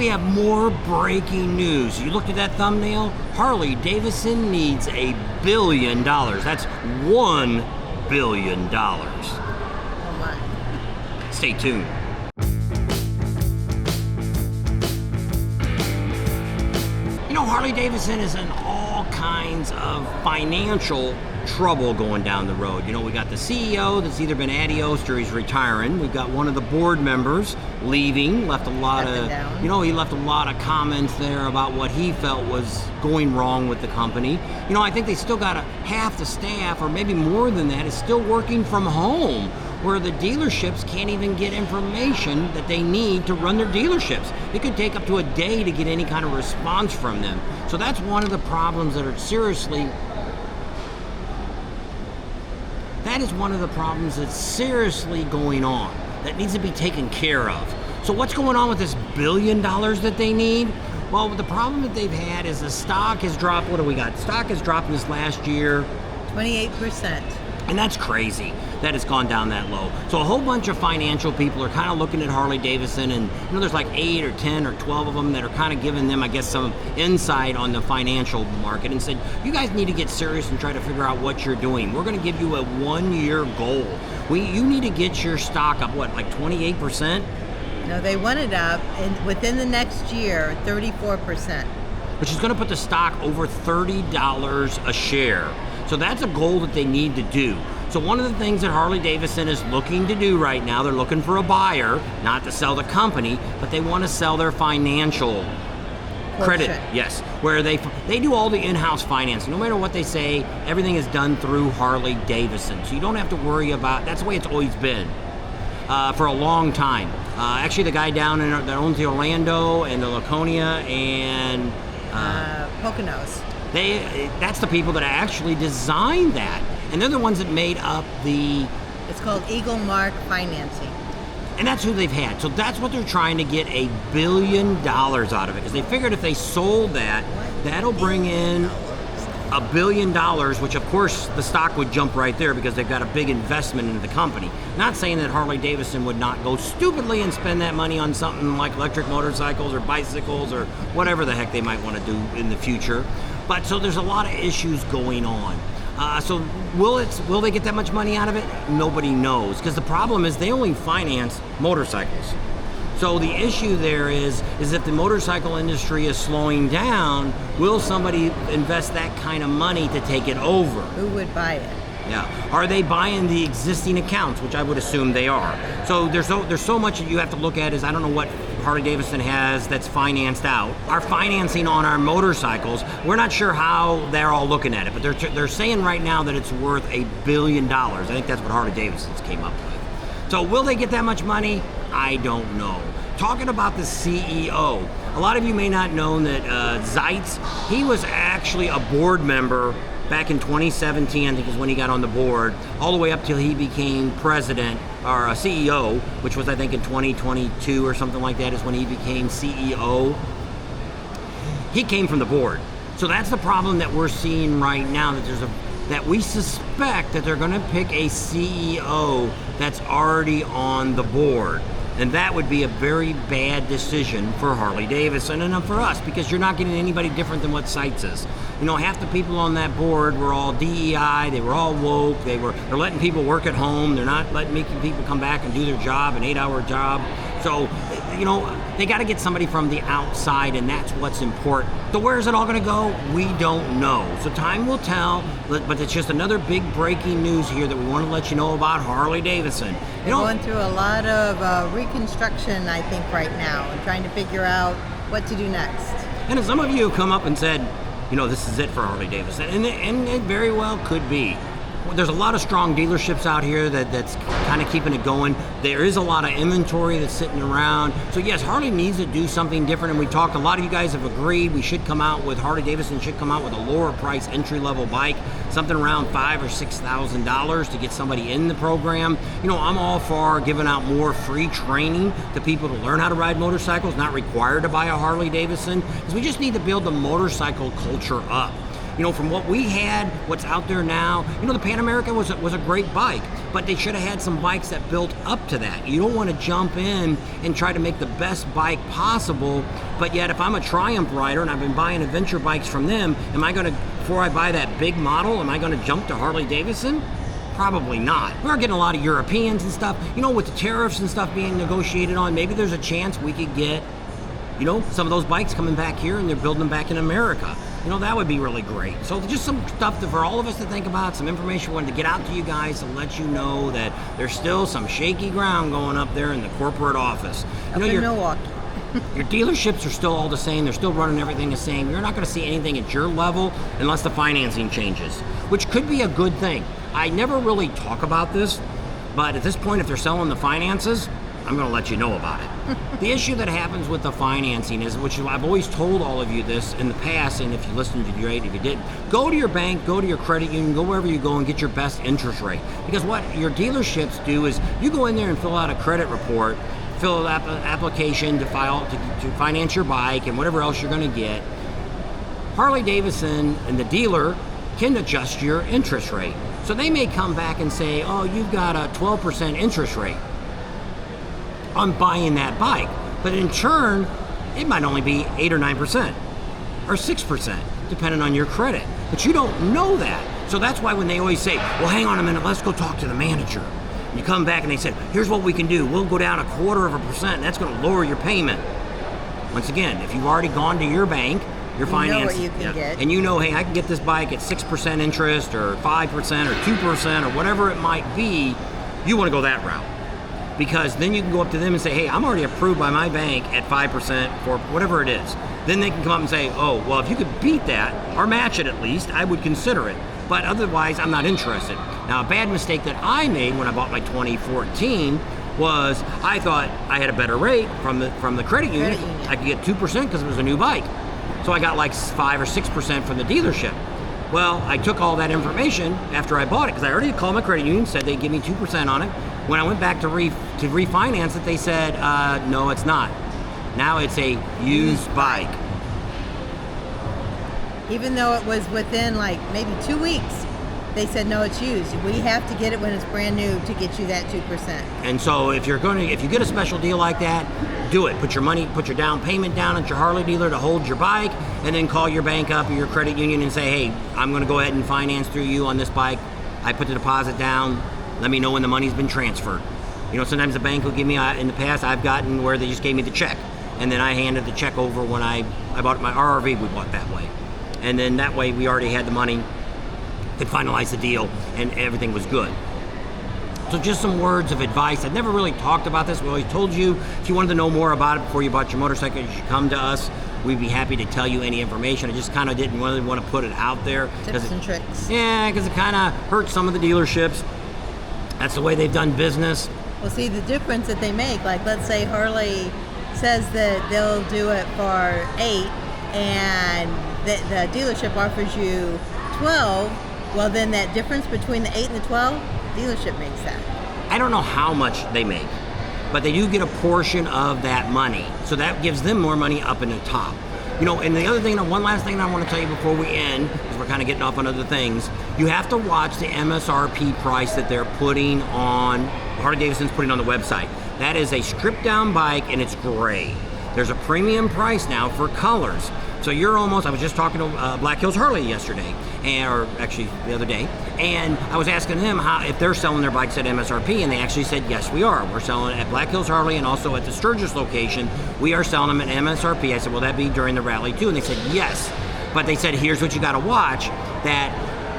we have more breaking news. You looked at that thumbnail? Harley Davidson needs $1 billion. That's $1 billion. Oh my. Stay tuned. You know, Harley Davidson is in all kinds of financial trouble going down the road. You know, we got the CEO that's either been adios or he's retiring. We've got one of the board members leaving, left a lot of, you know, he left a lot of comments there about what he felt was going wrong with the company. You know, I think they still got half the staff, or maybe more than that, is still working from home, where the dealerships can't even get information that they need to run their dealerships. It could take up to a day to get any kind of response from them. So that's one of the problems that are seriously going on, that needs to be taken care of. So what's going on with this $1 billion that they need? Well, the problem that they've had is the stock has dropped. What do we got? Stock has dropped this last year 28%. And that's crazy that it's gone down that low. So a whole bunch of financial people are kind of looking at Harley Davidson, and you know, there's like 8 or 10 or 12 of them that are kind of giving them, I guess, some insight on the financial market and said, you guys need to get serious and try to figure out what you're doing. We're going to give you a 1-year goal. You need to get your stock up, what, like 28%? No, they want it up, and within the next year, 34%. Which is going to put the stock over $30 a share. So that's a goal that they need to do. So one of the things that Harley Davidson is looking to do right now, they're looking for a buyer, not to sell the company, but they want to sell their financial credit. Yes, where they do all the in-house financing. No matter what they say, everything is done through Harley Davidson. So you don't have to worry about, that's the way it's always been for a long time. Actually, the guy down in that owns the Orlando and the Laconia and Poconos. That's the people that actually designed that. And they're the ones that made up It's called Eagle Mark Financing. And that's who they've had. So that's what they're trying to get $1 billion out of it. Because they figured if they sold that, that'll bring in $1 billion, which of course the stock would jump right there because they've got a big investment into the company. Not saying that Harley Davidson would not go stupidly and spend that money on something like electric motorcycles or bicycles or whatever the heck they might want to do in the future. But so there's a lot of issues going on. So will they get that much money out of it? Nobody knows, because the problem is they only finance motorcycles. So the issue there is if the motorcycle industry is slowing down, will somebody invest that kind of money to take it over? Who would buy it? Yeah. Are they buying the existing accounts, which I would assume they are? So there's so much that you have to look at. Is I don't know what Harley Davidson has that's financed out. Our financing on our motorcycles, we're not sure how they're all looking at it, but they're saying right now that it's worth $1 billion. I think that's what Harley Davidson's came up with. So will they get that much money? I don't know. Talking about the CEO, a lot of you may not know that Zeitz, he was actually a board member back in 2017, I think is when he got on the board, all the way up till he became president, or CEO, which was I think in 2022 or something like that is when he became CEO. He came from the board. So that's the problem that we're seeing right now, that we suspect that they're gonna pick a CEO that's already on the board. And that would be a very bad decision for Harley Davidson and for us, because you're not getting anybody different than what Zeitz is. You know, half the people on that board were all DEI, they were all woke, they're letting people work at home, they're not making people come back and do their job, an 8-hour job. So, you know, they got to get somebody from the outside, and that's what's important. So where is it all going to go? We don't know. So time will tell, but it's just another big breaking news here that we want to let you know about Harley Davidson. They're going through a lot of reconstruction, I think, right now, and trying to figure out what to do next. And some of you have come up and said, you know, this is it for Harley Davidson, and it very well could be. There's a lot of strong dealerships out here that's kind of keeping it going. There is a lot of inventory that's sitting around. So yes, Harley needs to do something different, and we talked, a lot of you guys have agreed Harley Davidson should come out with a lower price entry-level bike, something around $5,000 or $6,000 to get somebody in the program. You know, I'm all for giving out more free training to people to learn how to ride motorcycles, not required to buy a Harley Davidson, because we just need to build the motorcycle culture up. You know, from what we had, what's out there now, you know, the Pan America was a great bike, but they should have had some bikes that built up to that. You don't want to jump in and try to make the best bike possible, but yet if I'm a Triumph rider and I've been buying adventure bikes from them, am I going to, before I buy that big model, am I going to jump to Harley Davidson? Probably not. We're getting a lot of Europeans and stuff. You know, with the tariffs and stuff being negotiated on, maybe there's a chance we could get, you know, some of those bikes coming back here and they're building them back in America. You know, that would be really great. So just some stuff for all of us to think about, some information we wanted to get out to you guys to let you know that there's still some shaky ground going up there in the corporate office. Up in Milwaukee. Your dealerships are still all the same. They're still running everything the same. You're not going to see anything at your level unless the financing changes, which could be a good thing. I never really talk about this, but at this point, if they're selling the finances, I'm going to let you know about it. The issue that happens with the financing is, which I've always told all of you this in the past, and if you listened to great, if you didn't, go to your bank, go to your credit union, go wherever you go and get your best interest rate. Because what your dealerships do is you go in there and fill out a credit report, fill out an application to finance your bike and whatever else you're going to get. Harley Davidson and the dealer can adjust your interest rate. So they may come back and say, oh, you've got a 12% interest rate on buying that bike. But in turn, it might only be 8 or 9% or 6%, depending on your credit. But you don't know that. So that's why when they always say, well, hang on a minute, let's go talk to the manager. You come back and they said, here's what we can do. We'll go down 1/4%, and that's going to lower your payment. Once again, if you've already gone to your bank, your finance, know what you can get. And you know, hey, I can get this bike at 6% interest or 5% or 2% or whatever it might be, you want to go that route. Because then you can go up to them and say, hey, I'm already approved by my bank at 5% for whatever it is. Then they can come up and say, oh, well, if you could beat that or match it at least, I would consider it. But otherwise, I'm not interested. Now, a bad mistake that I made when I bought my 2014 was I thought I had a better rate from the credit union. I could get 2% because it was a new bike. So I got like 5 or 6% from the dealership. Well, I took all that information after I bought it because I already called my credit union, said they'd give me 2% on it. When I went back to refinance it, they said, no, it's not. Now it's a used bike. Even though it was within like maybe 2 weeks, they said, no, it's used. We have to get it when it's brand new to get you that 2%. And so if you get a special deal like that, do it. Put your down payment down at your Harley dealer to hold your bike, and then call your bank up or your credit union and say, hey, I'm going to go ahead and finance through you on this bike. I put the deposit down. Let me know when the money's been transferred. You know, sometimes the bank will give me, in the past, I've gotten where they just gave me the check, and then I handed the check over when I bought my RRV, we bought that way. And then that way we already had the money, could finalize the deal, and everything was good. So just some words of advice. I've never really talked about this. We always told you, if you wanted to know more about it before you bought your motorcycle, you should come to us. We'd be happy to tell you any information. I just kind of didn't really want to put it out there. Tips and tricks. Yeah, because it kind of hurts some of the dealerships. That's the way they've done business. Well, see, the difference that they make, like let's say Harley says that they'll do it for 8 and the dealership offers you 12, well then that difference between the 8 and the 12, dealership makes that. I don't know how much they make, but they do get a portion of that money. So that gives them more money up in the top. You know, and the other thing, one last thing I want to tell you before we end, because we're kind of getting off on other things, you have to watch the MSRP price that they're putting on, Harley Davidson's putting on the website. That is a stripped down bike and it's gray. There's a premium price now for colors. So you're almost, I was just talking to Black Hills Harley yesterday, or actually the other day, and I was asking them if they're selling their bikes at MSRP, and they actually said, yes, we are. We're selling it at Black Hills Harley and also at the Sturgis location. We are selling them at MSRP. I said, will that be during the rally too? And they said, yes. But they said, here's what you got to watch, that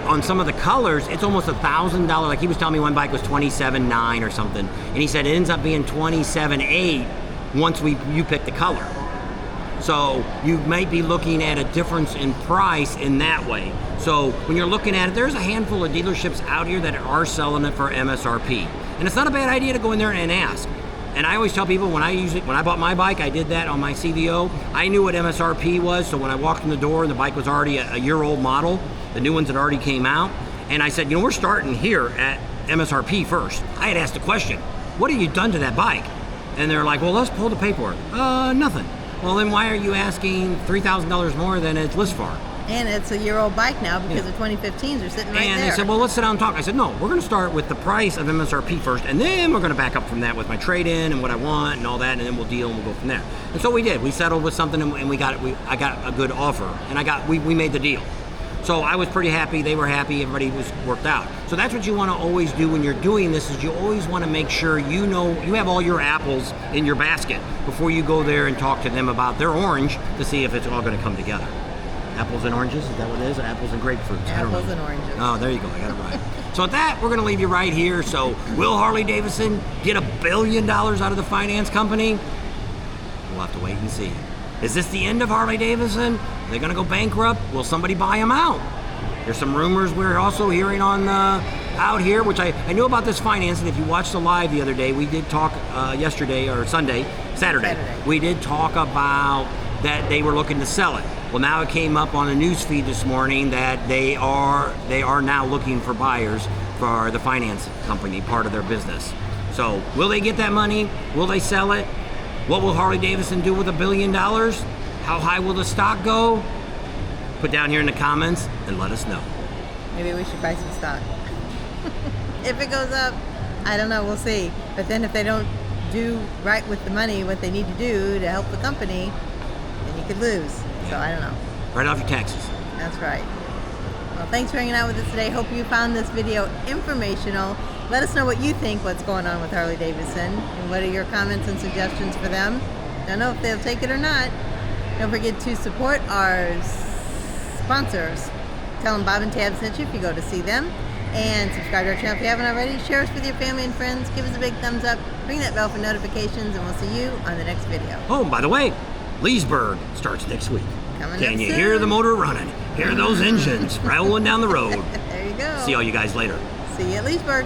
on some of the colors, it's almost $1,000. Like he was telling me one bike was $27,900 or something, and he said it ends up being $27,800 once you pick the color. So you might be looking at a difference in price in that way. So when you're looking at it, there's a handful of dealerships out here that are selling it for MSRP. And it's not a bad idea to go in there and ask. And I always tell people when I bought my bike, I did that on my CVO. I knew what MSRP was, so when I walked in the door and the bike was already a year-old model, the new ones had already came out, and I said, we're starting here at MSRP first. I had asked the question, what have you done to that bike? And they're like, well, let's pull the paperwork. Nothing. Well, then why are you asking $3,000 more than it's list for? And it's a year-old bike now because the 2015s are sitting right there. And they said, well, let's sit down and talk. I said, no, we're going to start with the price of MSRP first, and then we're going to back up from that with my trade-in and what I want and all that, and then we'll deal and we'll go from there. And so we did. We settled with something, and I got a good offer, and we made the deal. So I was pretty happy. They were happy. Everybody was worked out. So that's what you want to always do when you're doing this. Is you always want to make sure you know you have all your apples in your basket before you go there and talk to them about their orange to see if it's all going to come together. Apples and oranges, is that what it is? Apples and grapefruits. Apples and oranges. Oh, there you go. I got it right. So with that, we're going to leave you right here. So will Harley Davidson get $1 billion out of the finance company? We'll have to wait and see. Is this the end of Harley Davidson? Are they going to go bankrupt? Will somebody buy them out? There's some rumors we're also hearing on out here, which I knew about this finance. And if you watched the live the other day, we did talk yesterday or Saturday. We did talk about that they were looking to sell it. Well, now it came up on a news feed this morning that they are now looking for buyers for the finance company, part of their business. So will they get that money? Will they sell it? What will Harley Davidson do with $1 billion? How high will the stock go? Put down here in the comments and let us know. Maybe we should buy some stock. If it goes up, I don't know, we'll see. But then if they don't do right with the money, what they need to do to help the company, then you could lose. So I don't know. Write off your taxes. That's right. Well, thanks for hanging out with us today. Hope you found this video informational. Let us know what you think, what's going on with Harley Davidson, and what are your comments and suggestions for them. Don't know if they'll take it or not. Don't forget to support our sponsors. Tell them Bob and Tab sent you if you go to see them. And subscribe to our channel if you haven't already. Share us with your family and friends. Give us a big thumbs up. Ring that bell for notifications, and we'll see you on the next video. Oh, by the way, Leesburg starts next week. Can you hear the motor running? Hear those engines rolling down the road? There you go. See all you guys later. See you at Leesburg.